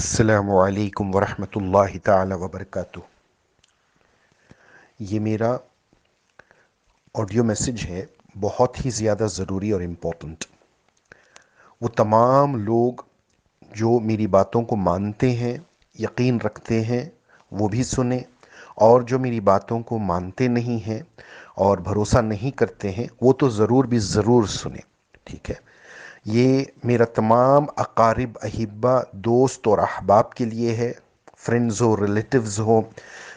अस्सलामु अलैकुम वरहमतुल्लाहि ताला वबरकातुह। ये मेरा ऑडियो मैसेज है, बहुत ही ज़्यादा ज़रूरी और इम्पोर्टेंट। वो तमाम लोग जो मेरी बातों को मानते हैं, यकीन रखते हैं, वो भी सुने, और जो मेरी बातों को मानते नहीं हैं और भरोसा नहीं करते हैं वो तो ज़रूर भी ज़रूर सुने। ठीक है, ये मेरा तमाम अकारिब, अहिब्बा, दोस्त और अहबाब के लिए है। फ्रेंड्स हो, रिलेटिव्स हो,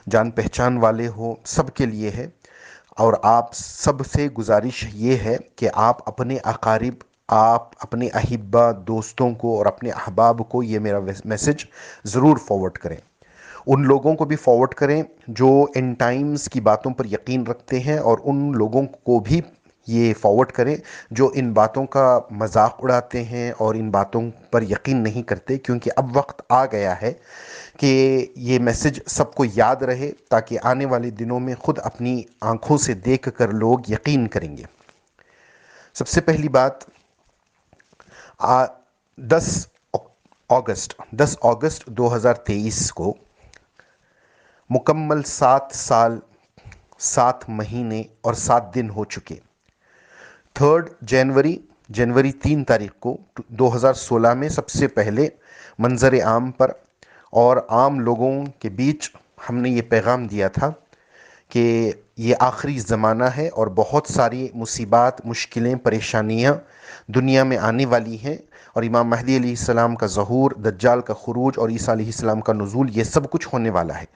जान पहचान वाले हो, सब के लिए है। और आप सब से गुजारिश ये है कि आप अपने अकारिब, आप अपने अहिब्बा, दोस्तों को और अपने अहबाब को ये मेरा मैसेज ज़रूर फॉरवर्ड करें। उन लोगों को भी फॉरवर्ड करें जो इन टाइम्स की बातों पर यकीन रखते हैं, और उन लोगों को भी ये फॉरवर्ड करें जो इन बातों का मजाक उड़ाते हैं और इन बातों पर यकीन नहीं करते, क्योंकि अब वक्त आ गया है कि ये मैसेज सबको याद रहे, ताकि आने वाले दिनों में ख़ुद अपनी आंखों से देख कर लोग यकीन करेंगे। सबसे पहली बात, 10 अगस्त 2023 को मुकम्मल 7 साल, 7 महीने और 7 दिन हो चुके। 3 जनवरी 3 तारीख को 2016 में सबसे पहले मंजर आम पर और आम लोगों के बीच हमने ये पैगाम दिया था कि ये आखिरी ज़माना है और बहुत सारी मुसीबात, मुश्किलें, परेशानियाँ दुनिया में आने वाली हैं, और इमाम महदी अलैहिस्सलाम का ज़हूर, दज्जाल का खुरूज और ईसा अलैहिस्सलाम का नुज़ूल, ये सब कुछ होने वाला है।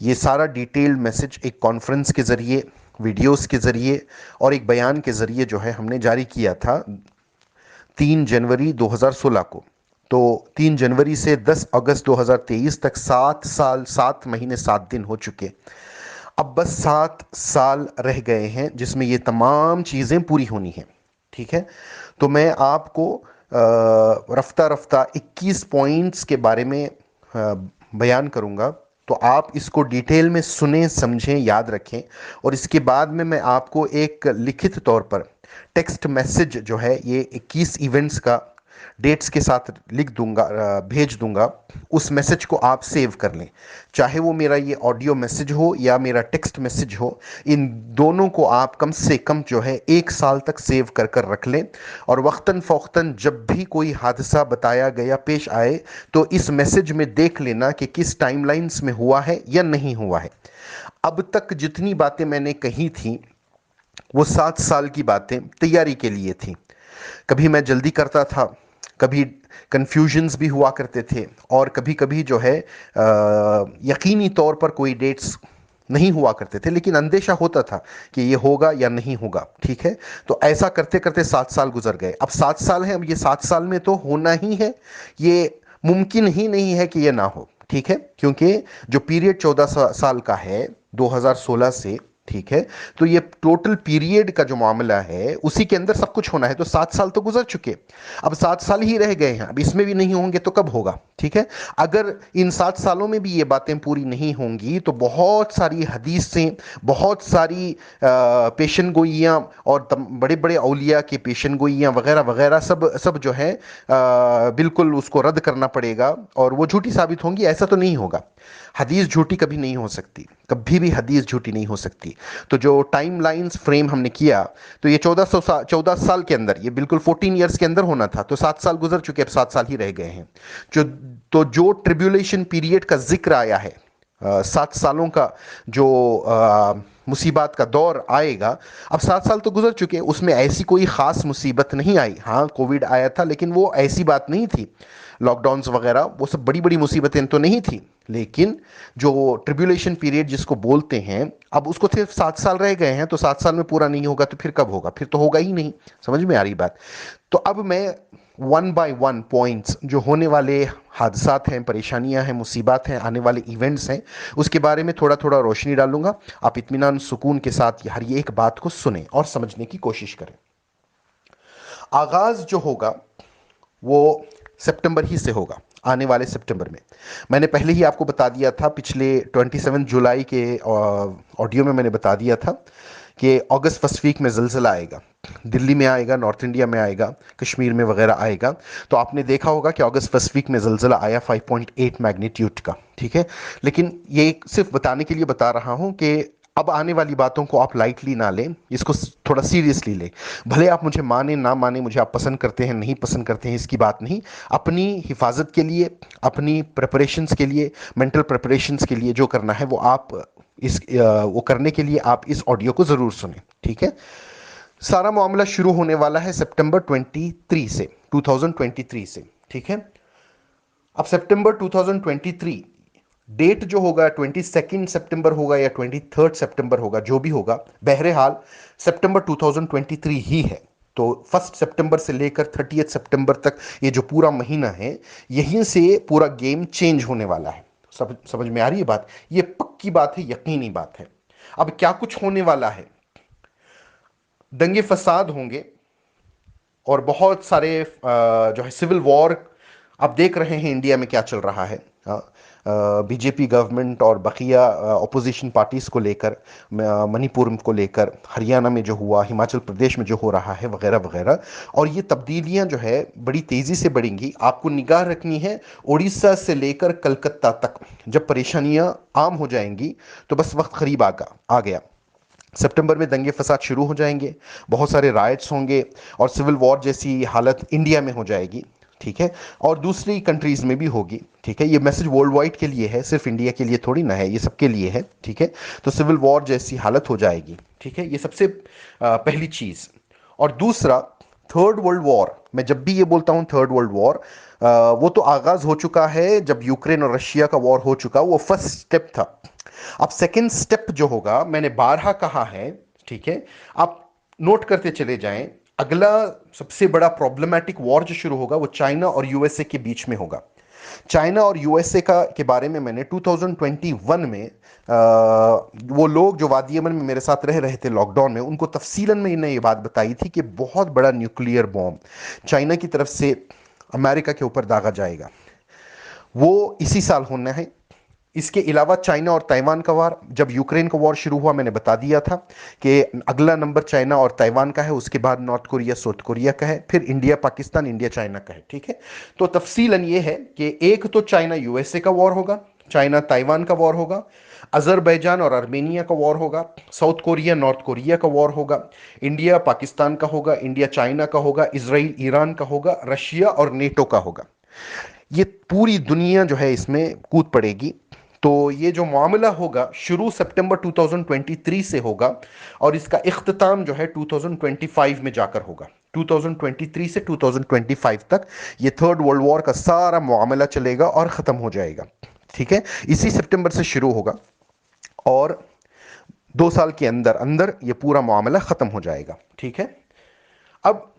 ये सारा डिटेल्ड मैसेज एक कॉन्फ्रेंस के ज़रिए, वीडियोस के ज़रिए और एक बयान के ज़रिए जो है हमने जारी किया था 3 जनवरी 2016 को। तो 3 जनवरी से 10 अगस्त 2023 तक 7 साल, 7 महीने, 7 दिन हो चुके। अब बस 7 साल रह गए हैं जिसमें ये तमाम चीज़ें पूरी होनी हैं। ठीक है, तो मैं आपको रफ्ता रफ्ता 21 पॉइंट्स के बारे में बयान करूँगा, तो आप इसको डिटेल में सुने, समझें, याद रखें, और इसके बाद में मैं आपको एक लिखित तौर पर टेक्स्ट मैसेज जो है ये 21 इवेंट्स का डेट्स के साथ लिख दूंगा, भेज दूंगा। उस मैसेज को आप सेव कर लें, चाहे वो मेरा ये ऑडियो मैसेज हो या मेरा टेक्स्ट मैसेज हो, इन दोनों को आप कम से कम जो है 1 साल तक सेव कर कर रख लें। और वक्तन फ़ौक्तन जब भी कोई हादसा बताया गया पेश आए तो इस मैसेज में देख लेना कि किस टाइमलाइंस में हुआ है या नहीं हुआ है। अब तक जितनी बातें मैंने कही थी वो 7 साल की बातें तैयारी के लिए थी। कभी मैं जल्दी करता था, कभी कन्फ्यूजन्स भी हुआ करते थे, और कभी कभी जो है यकीनी तौर पर कोई डेट्स नहीं हुआ करते थे, लेकिन अंदेशा होता था कि ये होगा या नहीं होगा। ठीक है, तो ऐसा करते करते 7 साल गुजर गए। अब 7 साल है, अब ये 7 साल में तो होना ही है, ये मुमकिन ही नहीं है कि ये ना हो। ठीक है, क्योंकि जो पीरियड 14 साल का है 2016 से, ठीक है, तो ये टोटल पीरियड का जो मामला है उसी के अंदर सब कुछ होना है। तो 7 साल तो गुजर चुके, अब 7 साल ही रह गए हैं, अब इसमें भी नहीं होंगे तो कब होगा। ठीक है, अगर इन 7 सालों में भी ये बातें पूरी नहीं होंगी तो बहुत सारी हदीसें, बहुत सारी पेशन गोइयाँ और बड़े बड़े औलिया की पेशन गोइयाँ वगैरह वगैरह सब सब जो है बिल्कुल उसको रद्द करना पड़ेगा, और वो झूठी साबित होंगी। ऐसा तो नहीं होगा, हदीस झूठी कभी नहीं हो सकती, कभी भी हदीस झूठी नहीं हो सकती। तो जो टाइम लाइन्स फ्रेम हमने किया, तो ये 14 साल के अंदर, ये बिल्कुल 14 ईयर्स के अंदर होना था, तो 7 साल गुजर चुके, अब 7 साल ही रह गए हैं। जो तो जो ट्रिब्यूलेशन पीरियड का जिक्र आया है, 7 सालों का जो मुसीबत का दौर आएगा, अब 7 साल तो गुजर चुके, उसमें ऐसी कोई ख़ास मुसीबत नहीं आई। हाँ, कोविड आया था, लेकिन वो ऐसी बात नहीं थी, लॉकडाउन्स वगैरह वो सब बड़ी बड़ी मुसीबतें तो नहीं थी। लेकिन जो ट्रिब्यूलेशन पीरियड जिसको बोलते हैं, अब उसको सिर्फ 7 साल रह गए हैं, तो 7 साल में पूरा नहीं होगा तो फिर कब होगा? फिर तो होगा ही नहीं। समझ में आ रही बात? तो अब मैं 1 बाय 1 पॉइंट्स, जो होने वाले हादसात हैं, परेशानियां हैं, मुसीबत हैं, आने वाले इवेंट्स हैं, उसके बारे में थोड़ा थोड़ा रोशनी डालूंगा। आप इत्मीनान सुकून के साथ हर एक बात को सुने और समझने की कोशिश करें। आगाज़ जो होगा वो सितंबर ही से होगा, आने वाले सितंबर में। मैंने पहले ही आपको बता दिया था, पिछले 27 जुलाई के ऑडियो में मैंने बता दिया था कि अगस्त फर्स्ट वीक में ज़लज़ला आएगा, दिल्ली में आएगा, नॉर्थ इंडिया में आएगा, कश्मीर में वगैरह आएगा। तो आपने देखा होगा कि अगस्त फर्स्ट वीक में ज़लज़ला आया 5.8 मैग्नीट्यूड का, ठीक है। लेकिन ये सिर्फ बताने के लिए बता रहा हूँ कि अब आने वाली बातों को आप लाइटली ना लें, इसको थोड़ा सीरियसली लें। भले आप मुझे माने ना माने, मुझे आप पसंद करते हैं नहीं पसंद करते हैं, इसकी बात नहीं। अपनी हिफाजत के लिए, अपनी प्रिपरेशंस के लिए, मेंटल प्रिपरेशंस के लिए जो करना है वो आप वो करने के लिए आप इस ऑडियो को ज़रूर सुने, ठीक है। सारा मामला शुरू होने वाला है सितंबर 23 से, 2023 से, ठीक है। अब सितंबर 2023 डेट जो होगा, 22 सितंबर होगा या 23 सितंबर होगा, जो भी होगा, बहरहाल सितंबर 2023 ही है। तो 1 सितंबर से लेकर 30 सितंबर तक ये जो पूरा महीना है, यहीं से पूरा गेम चेंज होने वाला है। समझ में आ रही है बात? ये पक्की बात है, यकीनी बात है। अब क्या कुछ होने वाला है? दंगे फसाद होंगे और बहुत सारे जो है सिविल वॉर। आप देख रहे हैं इंडिया में क्या चल रहा है, बीजेपी गवर्नमेंट और बकिया अपोजिशन पार्टीज को लेकर, मणिपुर को लेकर, हरियाणा में जो हुआ, हिमाचल प्रदेश में जो हो रहा है, वगैरह वगैरह। और ये तब्दीलियां जो है बड़ी तेज़ी से बढ़ेंगी। आपको निगाह रखनी है उड़ीसा से लेकर कलकत्ता तक। जब परेशानियां आम हो जाएंगी तो बस वक्त करीब आ गया। सितंबर में दंगे फसाद शुरू हो जाएंगे, बहुत सारे राइट्स होंगे और सिविल वॉर जैसी हालत इंडिया में हो जाएगी, ठीक है, और दूसरी कंट्रीज में भी होगी, ठीक है। ये मैसेज वर्ल्ड वाइड के लिए है, सिर्फ इंडिया के लिए थोड़ी ना है, ये सबके लिए है, ठीक है। तो सिविल वॉर जैसी हालत हो जाएगी, ठीक है, ये सबसे पहली चीज। और दूसरा, थर्ड वर्ल्ड वॉर। मैं जब भी ये बोलता हूं थर्ड वर्ल्ड वॉर, वो तो आगाज हो चुका है जब यूक्रेन और रशिया का वॉर हो चुका, वो फर्स्ट स्टेप था। अब सेकेंड स्टेप जो होगा, मैंने 12 कहा है, ठीक है, आप नोट करते चले जाएं। अगला सबसे बड़ा प्रॉब्लमैटिक वॉर जो शुरू होगा वो चाइना और यूएसए के बीच में होगा। चाइना और यूएसए का के बारे में मैंने 2021 में वो लोग जो वादी यमन में मेरे साथ रह रहे थे लॉकडाउन में, उनको तफसीलन में मैंने ये बात बताई थी कि बहुत बड़ा न्यूक्लियर बॉम्ब चाइना की तरफ से अमेरिका के ऊपर दागा जाएगा। वो इसी साल होना है। इसके अलावा चाइना और ताइवान का वार, जब यूक्रेन का वॉर शुरू हुआ मैंने बता दिया था कि अगला नंबर चाइना और ताइवान का है, उसके बाद नॉर्थ कोरिया साउथ कोरिया का है, फिर इंडिया पाकिस्तान, इंडिया चाइना का है, ठीक है। तो तफसीलन ये है कि एक तो चाइना यूएसए का वॉर होगा, चाइना ताइवान का वॉर होगा, अजरबैजान और आर्मेनिया का वॉर होगा, साउथ कोरिया नॉर्थ कोरिया का वॉर होगा, इंडिया पाकिस्तान का होगा, इंडिया चाइना का होगा, इसराइल ईरान का होगा, रशिया और नेटो का होगा। ये पूरी दुनिया जो है इसमें कूद पड़ेगी। तो ये जो मामला होगा शुरू सितंबर 2023 से होगा और इसका इख्तिताम जो है 2025 में जाकर होगा। 2023 से 2025 तक ये थर्ड वर्ल्ड वॉर का सारा मामला चलेगा और ख़त्म हो जाएगा, ठीक है। इसी सितंबर से शुरू होगा और 2 साल के अंदर अंदर ये पूरा मामला ख़त्म हो जाएगा, ठीक है। अब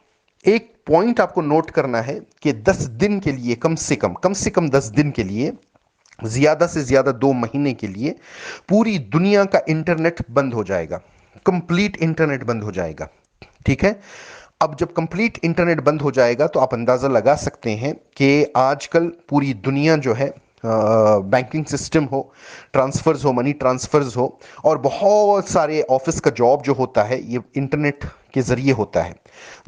एक पॉइंट आपको नोट करना है कि 10 दिन के लिए, कम से कम 10 दिन के लिए, ज्यादा से ज्यादा 2 महीने के लिए पूरी दुनिया का इंटरनेट बंद हो जाएगा। कंप्लीट इंटरनेट बंद हो जाएगा, ठीक है। अब जब कंप्लीट इंटरनेट बंद हो जाएगा तो आप अंदाजा लगा सकते हैं कि आजकल पूरी दुनिया जो है, बैंकिंग सिस्टम हो, ट्रांसफर्स हो, मनी ट्रांसफर्स हो, और बहुत सारे ऑफिस का जॉब जो होता है ये इंटरनेट के जरिए होता है।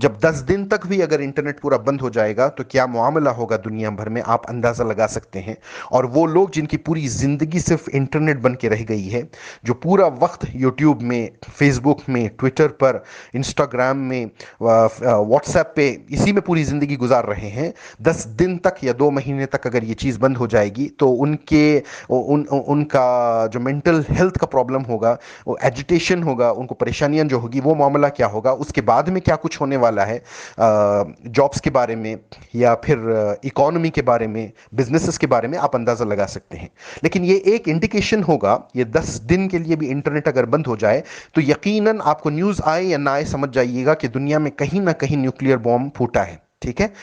जब 10 दिन तक भी अगर इंटरनेट पूरा बंद हो जाएगा तो क्या मामला होगा दुनिया भर में, आप अंदाजा लगा सकते हैं। और वो लोग जिनकी पूरी जिंदगी सिर्फ इंटरनेट बन के रह गई है, जो पूरा वक्त यूट्यूब में, फेसबुक में, ट्विटर पर, इंस्टाग्राम में, व्हाट्सएप पे, इसी में पूरी जिंदगी गुजार रहे हैं, 10 दिन तक या 2 महीने तक अगर ये चीज़ बंद हो जाएगी तो उनका जो मेंटल हेल्थ का प्रॉब्लम होगा, वो एजिटेशन होगा, उनको परेशानियां जो होगी, वो मामला क्या होगा। उसके बाद में क्या कुछ होने वाला है जॉब्स के बारे में या फिर इकोनॉमी के बारे में, बिजनेसेस के बारे में, आप अंदाज़ा लगा सकते हैं। लेकिन ये एक इंडिकेशन होगा, ये 10 दिन के लिए भी इंटरनेट अगर बंद हो जाए तो यकीनन आपको न्यूज़ आए या ना आए समझ जाइएगा कि दुनिया में कहीं ना कहीं न्यूक्लियर बॉम्ब फूटा है, ठीक है।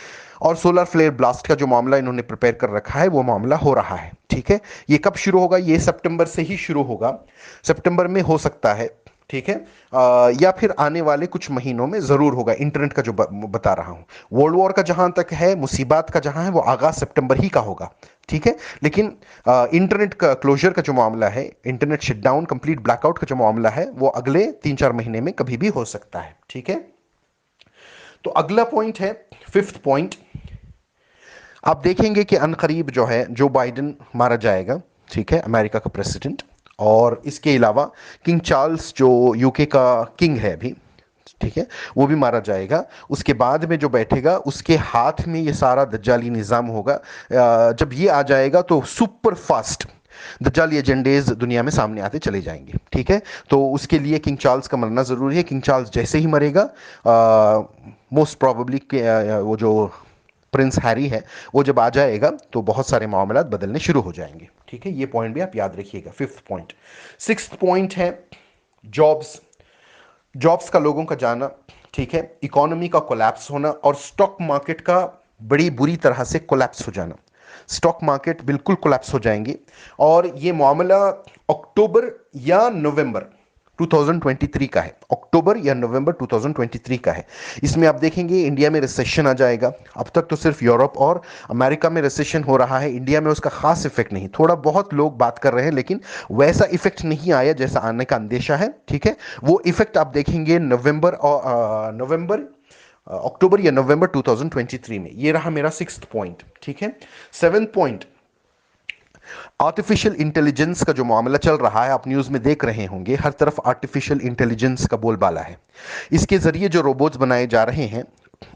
और सोलर फ्लेयर ब्लास्ट का जो मामला इन्होंने प्रिपेयर कर रखा है वो मामला हो रहा है, ठीक है। ये कब शुरू होगा? ये सितंबर से ही शुरू होगा। सितंबर में हो सकता है ठीक है। या फिर आने वाले कुछ महीनों में ज़रूर होगा, इंटरनेट का जो बता रहा हूँ। वर्ल्ड वॉर का जहाँ तक है, मुसीबत का जहाँ है, वो आगाज़ सितंबर ही का होगा, ठीक है। लेकिन इंटरनेट का क्लोजर का जो मामला है, इंटरनेट शटडाउन, कंप्लीट ब्लैकआउट का जो मामला है, वो अगले 3-4 महीने में कभी भी हो सकता है, ठीक है। तो अगला पॉइंट है, फिफ्थ पॉइंट। आप देखेंगे कि अनकरीब जो है जो बाइडेन मारा जाएगा, ठीक है, अमेरिका का प्रेसिडेंट। और इसके अलावा किंग चार्ल्स जो यूके का किंग है अभी, ठीक है, वो भी मारा जाएगा। उसके बाद में जो बैठेगा उसके हाथ में ये सारा दज्जाली निज़ाम होगा। जब ये आ जाएगा तो सुपर फास्ट दज्जाली एजेंडेज दुनिया में सामने आते चले जाएंगे, ठीक है। तो उसके लिए किंग चार्ल्स का मरना ज़रूरी है। किंग चार्ल्स जैसे ही मरेगा, मोस्ट प्रॉबली वो जो प्रिंस हैरी है, वो जब आ जाएगा तो बहुत सारे मामलात बदलने शुरू हो जाएंगे, ठीक है। ये पॉइंट भी आप याद रखिएगा, फिफ्थ पॉइंट। सिक्स्थ पॉइंट है जॉब्स। जॉब्स का लोगों का जाना, ठीक है, इकोनॉमी का कोलैप्स होना और स्टॉक मार्केट का बड़ी बुरी तरह से कोलैप्स हो जाना। स्टॉक मार्केट बिल्कुल कोलैप्स हो जाएंगे। और ये मामला अक्टूबर या नवंबर 2023 का है, अक्टूबर या नवंबर 2023 का है। इसमें आप देखेंगे इंडिया में रिसेशन आ जाएगा। अब तक तो सिर्फ यूरोप और अमेरिका में रिसेशन हो रहा है, इंडिया में उसका खास इफेक्ट नहीं, थोड़ा बहुत लोग बात कर रहे हैं, लेकिन वैसा इफेक्ट नहीं आया जैसा आने का अंदेशा है, ठीक है। वो इफेक्ट आप देखेंगे अक्टूबर या नवंबर 2023 में। ये रहा मेरा सिक्स्थ पॉइंट, ठीक है। सेवेंथ पॉइंट, आर्टिफिशियल इंटेलिजेंस का जो मामला चल रहा है, आप न्यूज़ में देख रहे होंगे, हर तरफ आर्टिफिशियल इंटेलिजेंस का बोलबाला है। इसके ज़रिए जो रोबोट्स बनाए जा रहे हैं,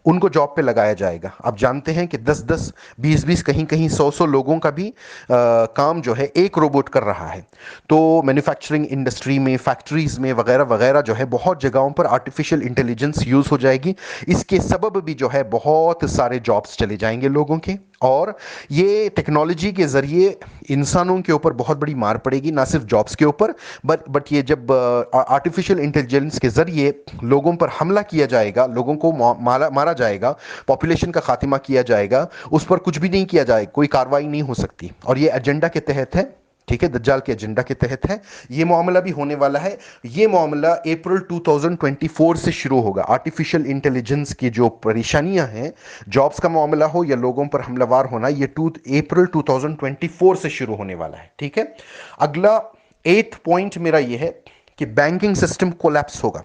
उनको जॉब पे लगाया जाएगा। आप जानते हैं कि 10-10, 20-20, कहीं कहीं 100-100 लोगों का भी काम जो है एक रोबोट कर रहा है। तो मैन्युफैक्चरिंग इंडस्ट्री में, फैक्ट्रीज में वगैरह वगैरह जो है, बहुत जगहों पर आर्टिफिशियल इंटेलिजेंस यूज़ हो जाएगी। इसके सबब भी जो है बहुत सारे जॉब्स चले जाएंगे लोगों के। और ये टेक्नोलॉजी के ज़रिए इंसानों के ऊपर बहुत बड़ी मार पड़ेगी, ना सिर्फ जॉब्स के ऊपर, बट ये जब आर्टिफिशियल इंटेलिजेंस के ज़रिए लोगों पर हमला किया जाएगा, लोगों को मारा जाएगा, पॉपुलेशन का खात्मा किया जाएगा, उस पर कुछ भी नहीं किया जाएगा, कोई कार्रवाई नहीं हो सकती। और ये एजेंडा के तहत है, ठीक है, दज्जाल के एजेंडा के तहत है। ये मामला भी होने वाला है। ये मामला अप्रैल 2024 से शुरू होगा। आर्टिफिशियल इंटेलिजेंस की जो परेशानियां हैं, जॉब्स का मामला हो या लोगों पर हमलावर होना, ये अप्रैल 2024 से शुरू होने वाला है, ठीक है। अगला एथ पॉइंट मेरा ये है कि बैंकिंग सिस्टम कोलैप्स होगा।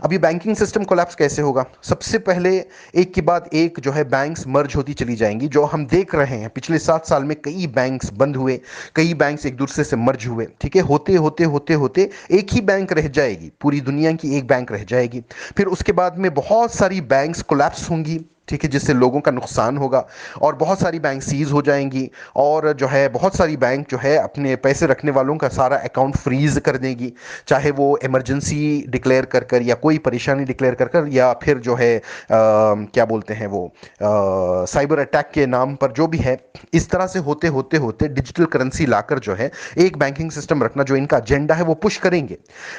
अब ये बैंकिंग सिस्टम कोलैप्स कैसे होगा? सबसे पहले एक के बाद एक जो है बैंक्स मर्ज होती चली जाएंगी। जो हम देख रहे हैं पिछले 7 साल में, कई बैंक्स बंद हुए, कई बैंक्स एक दूसरे से मर्ज हुए, ठीक है। होते होते होते होते एक ही बैंक रह जाएगी, पूरी दुनिया की एक बैंक रह जाएगी। फिर उसके बाद में बहुत सारी बैंक्स कोलैप्स होंगी, ठीक है, जिससे लोगों का नुकसान होगा। और बहुत सारी बैंक सीज हो जाएंगी। और जो है बहुत सारी बैंक जो है अपने पैसे रखने वालों का सारा अकाउंट फ्रीज कर देगी, चाहे वो इमरजेंसी डिक्लेयर कर कर या कोई परेशानी डिक्लेयर कर कर, या फिर जो है क्या बोलते हैं वो, साइबर अटैक के नाम पर जो भी है। इस तरह से होते होते होते डिजिटल करेंसी लाकर जो है एक बैंकिंग सिस्टम रखना, जो इनका एजेंडा है, वो पुश करेंगे।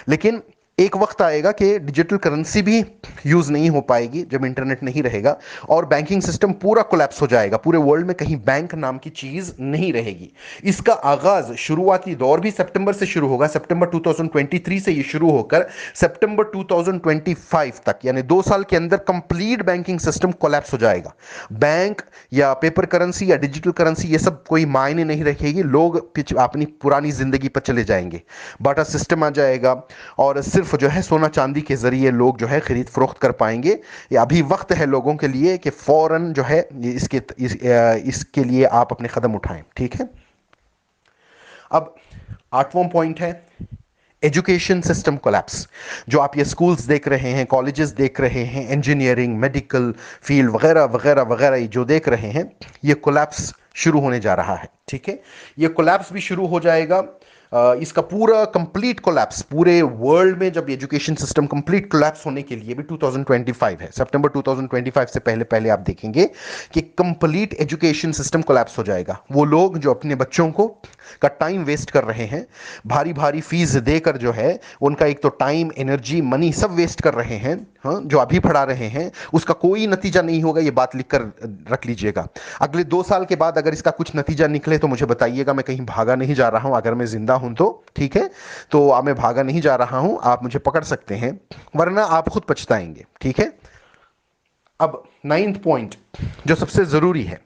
लेकिन एक वक्त आएगा कि डिजिटल करेंसी भी यूज नहीं हो पाएगी जब इंटरनेट नहीं रहेगा, और बैंकिंग सिस्टम पूरा कोलैप्स हो जाएगा। पूरे वर्ल्ड में कहीं बैंक नाम की चीज नहीं रहेगी। इसका आगाज, शुरुआती दौर भी सितंबर से शुरू होगा। सितंबर 2023 से ये शुरू होकर सितंबर 2025 तक, यानी 2 साल के अंदर कंप्लीट बैंकिंग सिस्टम कोलैप्स हो जाएगा। बैंक या पेपर करेंसी या डिजिटल करेंसी, ये सब कोई मायने नहीं रखेगी। लोग अपनी पुरानी जिंदगी पर चले जाएंगे। बाटा सिस्टम आ जाएगा और सिर्फ जो है सोना चांदी के जरिए लोग जो है खरीद फरोख्त कर पाएंगे। ये अभी वक्त है लोगों के लिए कि फौरन जो है इसके लिए आप अपने कदम उठाएं, ठीक है। अब आठवां पॉइंट है एजुकेशन सिस्टम कोलैप्स। जो आप ये स्कूल्स देख रहे हैं, कॉलेजेस देख रहे हैं, इंजीनियरिंग, मेडिकल फील्ड वगैरह वगैरह वगैरह जो देख रहे हैं, ये कोलैप्स शुरू होने जा रहा है, ठीक है। ये कोलैप्स भी शुरू हो जाएगा। इसका पूरा कंप्लीट कोलैप्स पूरे वर्ल्ड में, जब एजुकेशन सिस्टम कंप्लीट कोलैप्स होने के लिए भी 2025 है, सितंबर 2025 से पहले पहले आप देखेंगे कि कंप्लीट एजुकेशन सिस्टम कोलैप्स हो जाएगा। वो लोग जो अपने बच्चों को का टाइम वेस्ट कर रहे हैं, भारी भारी फीस देकर जो है उनका एक तो टाइम, एनर्जी, मनी सब वेस्ट कर रहे हैं, हाँ, जो अभी पढ़ा रहे हैं उसका कोई नतीजा नहीं होगा, ये बात लिख कर रख लीजिएगा। अगले 2 साल के बाद अगर इसका कुछ नतीजा निकले तो मुझे बताइएगा, मैं कहीं भागा नहीं जा रहा हूं, अगर मैं जिंदा हूं तो ठीक है। तो मैं भागा नहीं जा रहा हूं, आप मुझे पकड़ सकते हैं, वरना आप खुद पछताएंगे, ठीक है। अब 9th पॉइंट जो सबसे ज़रूरी है,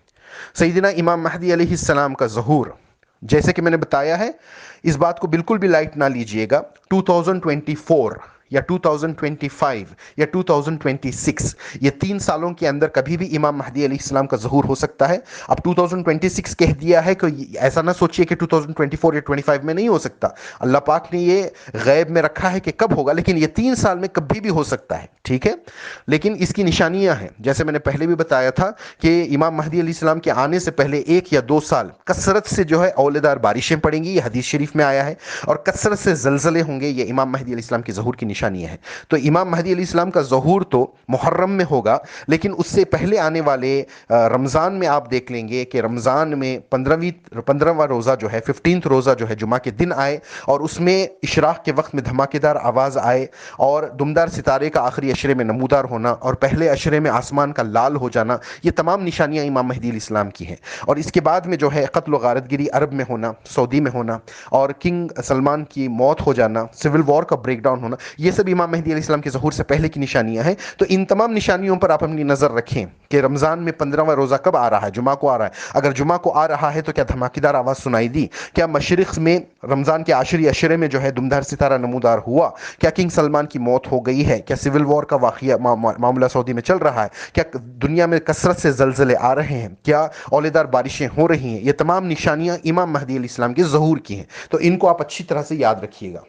सैयदना इमाम महदी अलैहिस्सलाम का ज़हूर। जैसे कि मैंने बताया है, इस बात को बिल्कुल भी लाइट ना लीजिएगा। 2024 या 2025 या 2026, ये 3 सालों के अंदर कभी भी इमाम महदी अलैहिस्सलाम का ज़हूर हो सकता है। अब 2026 कह दिया है, कि ऐसा ना सोचिए कि 2024 या 25 में नहीं हो सकता। अल्लाह पाक ने ये गैब में रखा है कि कब होगा, लेकिन ये 3 साल में कभी भी हो सकता है, ठीक है। लेकिन इसकी निशानियां हैं, जैसे मैंने पहले भी बताया था कि इमाम महदी अलैहिस्सलाम के आने से पहले 1 या 2 साल कसरत से जो है औलेदार बारिशें पड़ेंगी, ये हदीस शरीफ में आया है, और कसरत से जलजले होंगे, ये इमाम महदी अलैहिस्सलाम के ज़हूर की निशानियां हैं। तो इमाम महदी अलैहिस्सलाम का ज़हूर तो मुहर्रम में होगा, लेकिन उससे पहले आने वाले रमज़ान में आप देख लेंगे कि रमज़ान में 15वां रोज़ा जो है, 15th रोज़ा जो है जुमा के दिन आए, और उसमें इशराक के वक्त में धमाकेदार आवाज़ आए, और दुमदार सितारे का आखिरी अशरे में नमूदार होना, और पहले अशरे में आसमान का लाल हो जाना, ये तमाम निशानियां इमाम महदी अलैहिस्सलाम की हैं। और इसके बाद में जो है कत्ल गारतगिरी अरब में होना, सऊदी में होना, और किंग सलमान की मौत हो जाना, सिविल वॉर का ब्रेकडाउन होना, ये सब इमाम महदी अलैहिस्सलाम के ज़हूर से पहले की निशानियां हैं। तो इन तमाम निशानियों पर आप अपनी नज़र रखें कि रमज़ान में 15वां रोज़ा कब आ रहा है, जुमा को आ रहा है। अगर जुमा को आ रहा है तो क्या धमाकेदार आवाज़ सुनाई दी? क्या मशरिक़ में रमज़ान के आखिरी अशरे में जो है दुमदार सितारा नमूदार हुआ? क्या किंग सलमान की मौत हो गई है? क्या सिविल वॉर का वाक़िया मामला सऊदी में चल रहा है? क्या दुनिया में कसरत से जलजले आ रहे हैं? क्या औलेदार बारिशें हो रही हैं? ये तमाम निशानियां इमाम महदी अलैहिस्सलाम के ज़हूर की हैं। तो इनको आप अच्छी तरह से याद रखिएगा।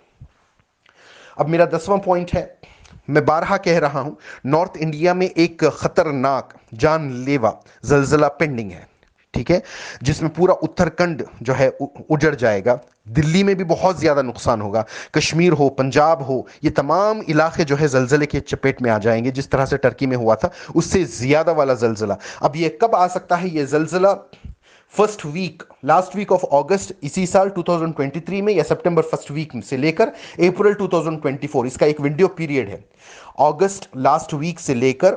अब मेरा 10वां पॉइंट है, मैं बारहा कह रहा हूं, नॉर्थ इंडिया में एक खतरनाक जानलेवा जलजला पेंडिंग है, ठीक है, जिसमें पूरा उत्तराखंड जो है उजड़ जाएगा। दिल्ली में भी बहुत ज़्यादा नुकसान होगा, कश्मीर हो, पंजाब हो, ये तमाम इलाके जो है जलजले के चपेट में आ जाएंगे, जिस तरह से टर्की में हुआ था उससे ज़्यादा वाला जलजला। अब ये कब आ सकता है? ये जलजला first week, last week of अगस्त इसी साल 2023 में, या सितंबर फर्स्ट वीक से लेकर अप्रैल 2024, इसका एक विंडो पीरियड है। अगस्त लास्ट वीक से लेकर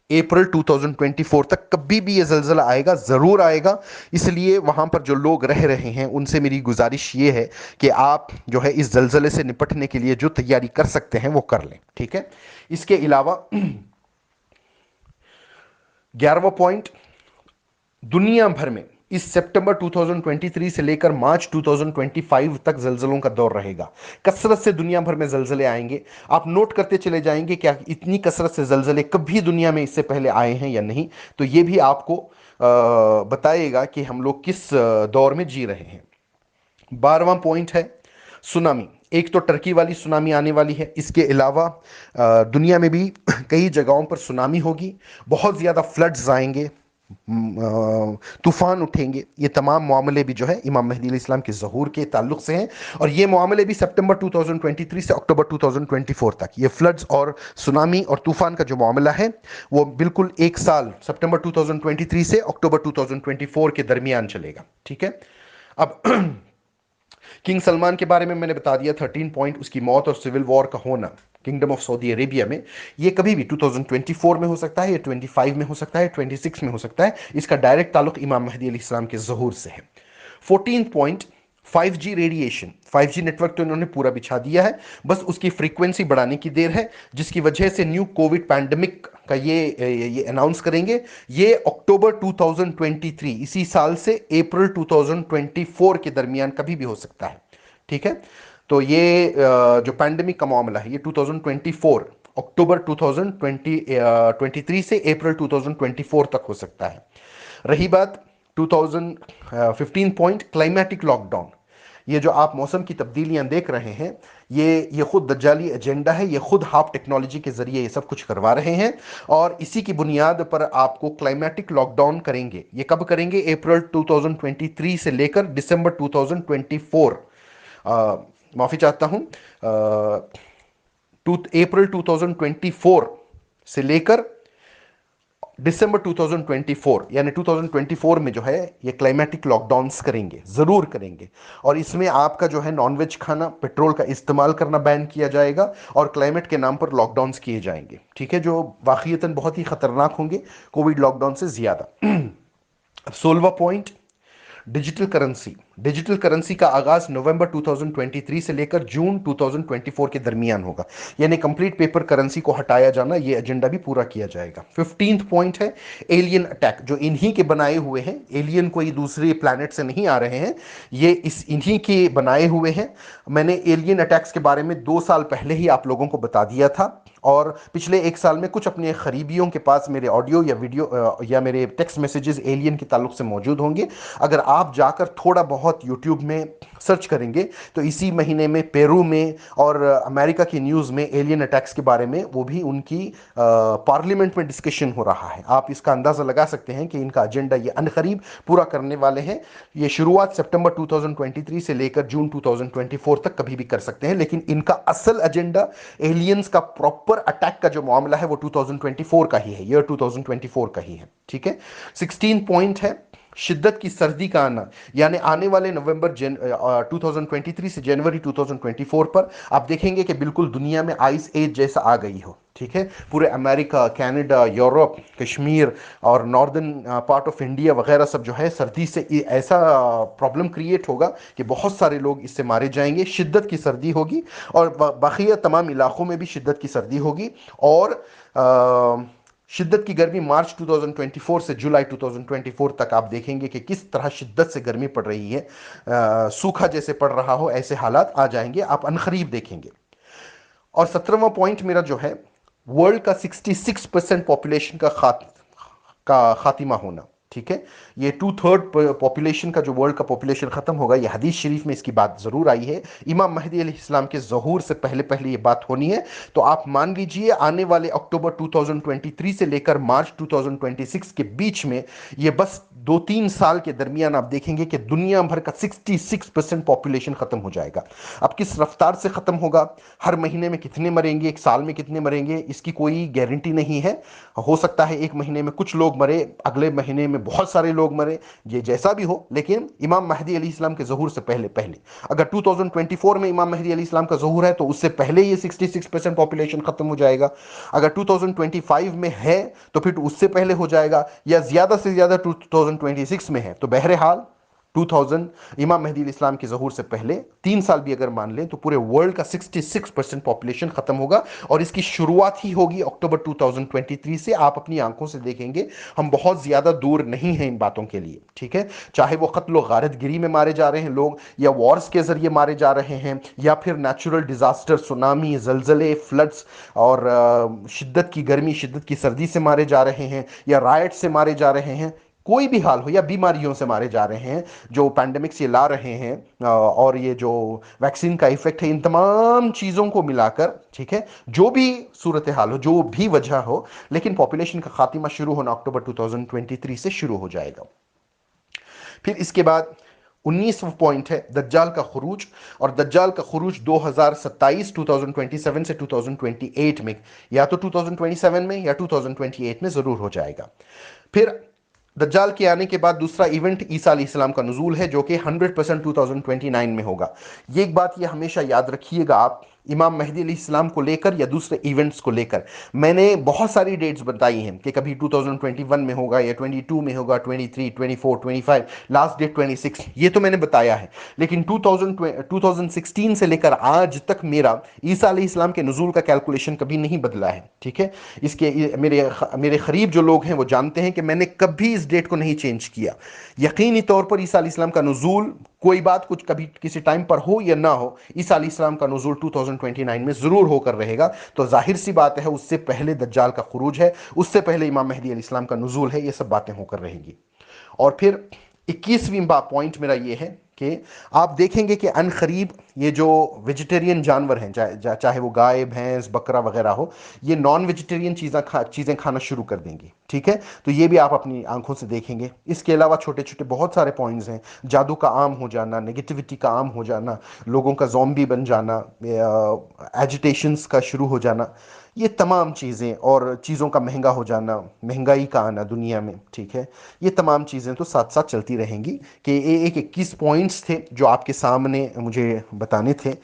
अप्रैल 2024 तक कभी भी ये जलजला आएगा, ज़रूर आएगा। इसलिए वहाँ पर जो लोग रह रहे हैं उनसे मेरी गुजारिश ये है कि आप जो है इस जलजले से निपटने के लिए जो तैयारी कर सकते हैं वो कर लें, ठीक है। इसके अलावा 11वां पॉइंट, दुनिया भर में इस सितंबर 2023 से लेकर मार्च 2025 तक जलजलों का दौर रहेगा। कसरत से दुनिया भर में जलजले आएंगे। आप नोट करते चले जाएंगे क्या इतनी कसरत से जलजले कभी दुनिया में इससे पहले आए हैं या नहीं। तो ये भी आपको बताएगा कि हम लोग किस दौर में जी रहे हैं। 12वां पॉइंट है सुनामी। एक तो टर्की वाली सुनामी आने वाली है, इसके अलावा दुनिया में भी कई जगहों पर सुनामी होगी, बहुत ज़्यादा फ्लड्स आएंगे, तूफान उठेंगे। ये तमाम मामले भी जो है इमाम महदी अलैहिस्सलाम के ज़हूर के ताल्लुक से हैं, और ये मामले भी सितंबर 2023 से अक्टूबर 2024 तक, ये फ्लड्स और सुनामी और तूफान का जो मामला है वो बिल्कुल एक साल, सितंबर 2023 से अक्टूबर 2024 के दरमियान चलेगा, ठीक है। अब किंग सलमान के बारे में मैंने बता दिया 13 पॉइंट, उसकी मौत और सिविल वॉर का होना किंगडम ऑफ सऊदी अरेबिया में, ये कभी भी 2024 में हो सकता है, या 25 में हो सकता है, 26 में हो सकता है। इसका डायरेक्ट ताल्लुक इमाम महदी अलैहिस्सलाम के ज़हूर से है। 14th point, 5G radiation. 5G network तो इन्होंने पूरा बिछा दिया है, बस उसकी फ्रीक्वेंसी बढ़ाने की देर है, जिसकी वजह से न्यू कोविड पैंडमिक का ये अनाउंस करेंगे। ये अक्टूबर 2023, इसी साल से अप्रैल 2024 के दरमियान कभी भी हो सकता है, ठीक है। तो ये जो पैंडमिक का मामला है ये 2024, अक्टूबर 2023 से अप्रैल 2024 तक हो सकता है। रही बात 2015 पॉइंट, क्लाइमेटिक लॉकडाउन। ये जो आप मौसम की तब्दीलियां देख रहे हैं, ये खुद दज्जाली एजेंडा है, ये खुद हाफ टेक्नोलॉजी के जरिए ये सब कुछ करवा रहे हैं, और इसी की बुनियाद पर आपको क्लाइमेटिक लॉकडाउन करेंगे। ये कब करेंगे? अप्रैल 2023 से लेकर दिसंबर 2024, माफ़ी चाहता हूँ, अप्रैल 2024 से लेकर दिसंबर 2024 यानी 2024 में जो है ये क्लाइमेटिक लॉकडाउन्स करेंगे, ज़रूर करेंगे। और इसमें आपका जो है नॉनवेज खाना, पेट्रोल का इस्तेमाल करना बैन किया जाएगा और क्लाइमेट के नाम पर लॉकडाउन्स किए जाएंगे, ठीक है, जो वाकईतन बहुत ही खतरनाक होंगे कोविड लॉकडाउन से ज़्यादा। अब 16वां point, digital currency. Digital currency का आगाज नवंबर 2023 से लेकर जून 2024 के दरमियान होगा, यानी कंप्लीट पेपर करेंसी को हटाया जाना, यह एजेंडा भी पूरा किया जाएगा। 15th पॉइंट है एलियन अटैक, जो इन्हीं के बनाए हुए हैं, एलियन कोई दूसरे प्लैनेट से नहीं आ रहे हैं, ये इस इन्हीं के बनाए हुए हैं। मैंने एलियन अटैक्स के बारे में 2 साल पहले ही आप लोगों को बता दिया था, और पिछले 1 साल में कुछ अपने करीबियों के पास मेरे ऑडियो या वीडियो या मेरे टेक्स्ट मैसेजेस एलियन के ताल्लुक से मौजूद होंगे। अगर आप जाकर थोड़ा बहुत यूट्यूब में सर्च करेंगे तो इसी महीने में पेरू में और अमेरिका की न्यूज़ में एलियन अटैक्स के बारे में वो भी उनकी पार्लियामेंट में डिस्कशन हो रहा है। आप इसका अंदाज़ा लगा सकते हैं कि इनका एजेंडा ये अनकरीब पूरा करने वाले हैं। ये शुरुआत सितंबर 2023 से लेकर जून 2024 तक कभी भी कर सकते हैं, लेकिन इनका असल एजेंडा एलियंस का प्रॉपर अटैक का जो मामला है वो 2024 का ही है, ईयर 2024 का ही है, ठीक है। 16 पॉइंट है शिद्दत की सर्दी का आना, यानी आने वाले नवंबर 2023 से जनवरी 2024 पर आप देखेंगे कि बिल्कुल दुनिया में आइस एज जैसा आ गई हो, ठीक है। पूरे अमेरिका, कनाडा, यूरोप, कश्मीर और नॉर्दर्न पार्ट ऑफ इंडिया वगैरह सब जो है सर्दी से ऐसा प्रॉब्लम क्रिएट होगा कि बहुत सारे लोग इससे मारे जाएंगे। शिद्दत की सर्दी होगी और बाकी तमाम इलाकों में भी शिद्दत की सर्दी होगी। और शिद्दत की गर्मी मार्च 2024 से जुलाई 2024 तक आप देखेंगे कि किस तरह शिद्दत से गर्मी पड़ रही है, सूखा जैसे पड़ रहा हो ऐसे हालात आ जाएंगे, आप अनकरीब देखेंगे। और 17वां पॉइंट मेरा जो है वर्ल्ड का 66% पॉपुलेशन का खातिमा होना, ठीक है। ये 2/3 पॉपुलेशन का जो वर्ल्ड का पॉपुलेशन खत्म होगा, ये हदीस शरीफ में इसकी बात जरूर आई है। इमाम महदी अलैहिस्सलाम के ज़हूर से पहले पहले ये बात होनी है। तो आप मान लीजिए आने वाले अक्टूबर 2023 से लेकर मार्च 2026 के बीच में, ये बस 2-3 साल के दरमियान आप देखेंगे कि दुनिया भर का 66% पॉपुलेशन खत्म हो जाएगा। अब किस रफ्तार से खत्म होगा, हर महीने में कितने मरेंगे, एक साल में कितने मरेंगे, इसकी कोई गारंटी नहीं है। हो सकता है एक महीने में कुछ लोग मरे, अगले महीने में बहुत सारे लोग मरे, ये जैसा भी हो, लेकिन इमाम महदी अलैहिस्सलाम के ज़हूर से पहले पहले, अगर 2024 में इमाम महदी अलैहिस्सलाम का ज़हूर है तो उससे पहले ये 66% पॉपुलेशन खत्म हो जाएगा। अगर 2025 में है तो फिर उससे पहले हो जाएगा, या ज्यादा से ज्यादा 2026 में है तो बहरहाल 2000 इमाम मेहदी इस्लाम के ज़हूर से पहले 3 साल भी अगर मान लें तो पूरे वर्ल्ड का 66% पॉपुलेशन खत्म होगा। और इसकी शुरुआत ही होगी अक्टूबर 2023 से। आप अपनी आंखों से देखेंगे, हम बहुत ज्यादा दूर नहीं हैं इन बातों के लिए, ठीक है। चाहे वो कत्ल गारतगिरी में मारे जा रहे हैं लोग, या वॉर्स के जरिए मारे जा रहे हैं, या फिर नेचुरल डिजास्टर, सुनामी, जलजले, फ्लड्स और शिद्दत की गर्मी, शिद्दत की सर्दी से मारे जा रहे हैं, या राइट से मारे जा रहे हैं, कोई भी हाल हो, या बीमारियों से मारे जा रहे हैं जो पैंडेमिक्स ये ला रहे हैं, और ये जो वैक्सीन का इफेक्ट है, इन तमाम चीज़ों को मिलाकर, ठीक है, जो भी सूरत हाल हो, जो भी वजह हो, लेकिन पॉपुलेशन का खात्मा शुरू होना अक्टूबर 2023 से शुरू हो जाएगा। फिर इसके बाद 19वां पॉइंट है दज्जाल का खुरूज। और दज्जाल का खुरूज 2027 से 2028 में, या तो 2027 में या 2028 में ज़रूर हो जाएगा। फिर दज्जाल के आने के बाद दूसरा इवेंट ईसा अलैहिस्सलाम का नुज़ूल है, जो कि 100% 2029 में होगा। ये एक बात ये हमेशा याद रखिएगा आप, इमाम मेहदी अलैहिस्सलाम को लेकर या दूसरे इवेंट्स को लेकर मैंने बहुत सारी डेट्स बताई हैं कि कभी 2021 में होगा, या 22 में होगा, 23, 24, 25, लास्ट डेट 26, ये तो मैंने बताया है। लेकिन 2016 से लेकर आज तक मेरा ईसा अलैहिस्सलाम के नुज़ूल का कैलकुलेशन कभी नहीं बदला है, ठीक है। इसके मेरे करीब जो लोग हैं वो जानते हैं कि मैंने कभी इस डेट को नहीं चेंज किया। यकीनी तौर पर ईसा अलैहिस्सलाम का नुज़ूल, कोई बात कुछ कभी किसी टाइम पर हो या ना हो, ईसा अलैहिस्सलाम का नुज़ूल 2029 में जरूर होकर रहेगा। तो जाहिर सी बात है उससे पहले दज्जाल का खुरूज है, उससे पहले इमाम मेहदी अलैहिस्सलाम का नुज़ूल है, ये सब बातें होकर रहेंगी। और फिर 21वीं पॉइंट मेरा ये है कि आप देखेंगे कि अनकरीब ये जो वेजिटेरियन जानवर हैं, चाहे वो गाय, भैंस, बकरा वगैरह हो, ये नॉन वेजिटेरियन चीज़ें खाना शुरू कर देंगी, ठीक है। तो ये भी आप अपनी आंखों से देखेंगे। इसके अलावा छोटे छोटे बहुत सारे पॉइंट्स हैं, जादू का आम हो जाना, नेगेटिविटी का आम हो जाना, लोगों का ज़ॉम्बी बन जाना, एजिटेशंस का शुरू हो जाना, ये तमाम चीज़ें और चीज़ों का महंगा हो जाना, महंगाई का आना दुनिया में, ठीक है, ये तमाम चीज़ें तो साथ साथ चलती रहेंगी। कि ये एक 21 पॉइंट्स थे जो आपके सामने मुझे बताने थे।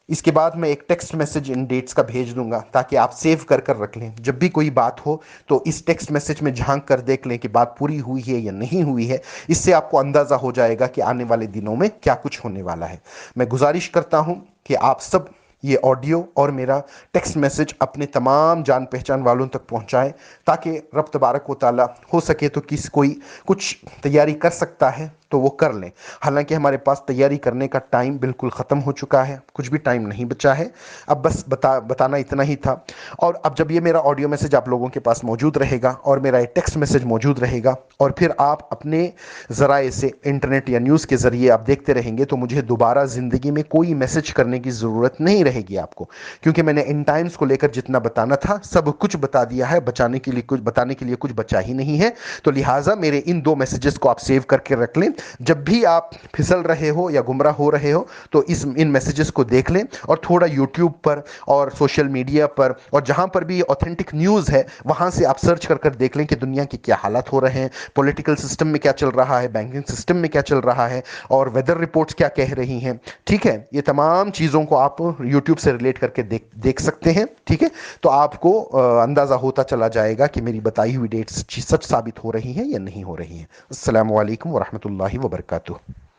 इसके बाद मैं एक टेक्स्ट मैसेज इन डेट्स का भेज दूंगा ताकि आप सेव कर कर रख लें। जब भी कोई बात हो तो इस टेक्स्ट मैसेज में झांक कर देख लें कि बात पूरी हुई है या नहीं हुई है। इससे आपको अंदाज़ा हो जाएगा कि आने वाले दिनों में क्या कुछ होने वाला है। मैं गुजारिश करता हूं कि आप सब ये ऑडियो और मेरा टेक्स्ट मैसेज अपने तमाम जान पहचान वालों तक पहुंचाएं, ताकि रब तबारक व तआला हो सके तो कोई कुछ तैयारी कर सकता है तो वो कर लें। हालांकि हमारे पास तैयारी करने का टाइम बिल्कुल ख़त्म हो चुका है, कुछ भी टाइम नहीं बचा है। अब बस बताना इतना ही था। और अब जब ये मेरा ऑडियो मैसेज आप लोगों के पास मौजूद रहेगा और मेरा ये टेक्स्ट मैसेज मौजूद रहेगा और फिर आप अपने ज़राए से इंटरनेट या न्यूज़ के ज़रिए आप देखते रहेंगे, तो मुझे दोबारा ज़िंदगी में कोई मैसेज करने की ज़रूरत नहीं रहेगी आपको, क्योंकि मैंने इन टाइम्स को लेकर जितना बताना था सब कुछ बता दिया है। बचाने के लिए कुछ बताने के लिए कुछ बचा ही नहीं है। तो लिहाजा मेरे इन 2 मैसेजेस को आप सेव करके रख लें। जब भी आप फिसल रहे हो या गुमराह हो रहे हो तो इन मैसेजेस को देख लें और थोड़ा यूट्यूब पर और सोशल मीडिया पर और जहां पर भी ऑथेंटिक न्यूज़ है वहां से आप सर्च कर कर देख लें कि दुनिया के क्या हालात हो रहे हैं, पॉलिटिकल सिस्टम में क्या चल रहा है, बैंकिंग सिस्टम में क्या चल रहा है और वेदर रिपोर्ट्स क्या कह रही हैं। ठीक है, ये तमाम चीज़ों को आप यूट्यूब से रिलेट करके देख सकते हैं। ठीक है, तो आपको अंदाज़ा होता चला जाएगा कि मेरी बताई हुई डेट्स सच साबित हो रही हैं या नहीं हो रही हैं। अस्सलामु अलैकुम वरहमतुल्लाहि वबरकातुहू।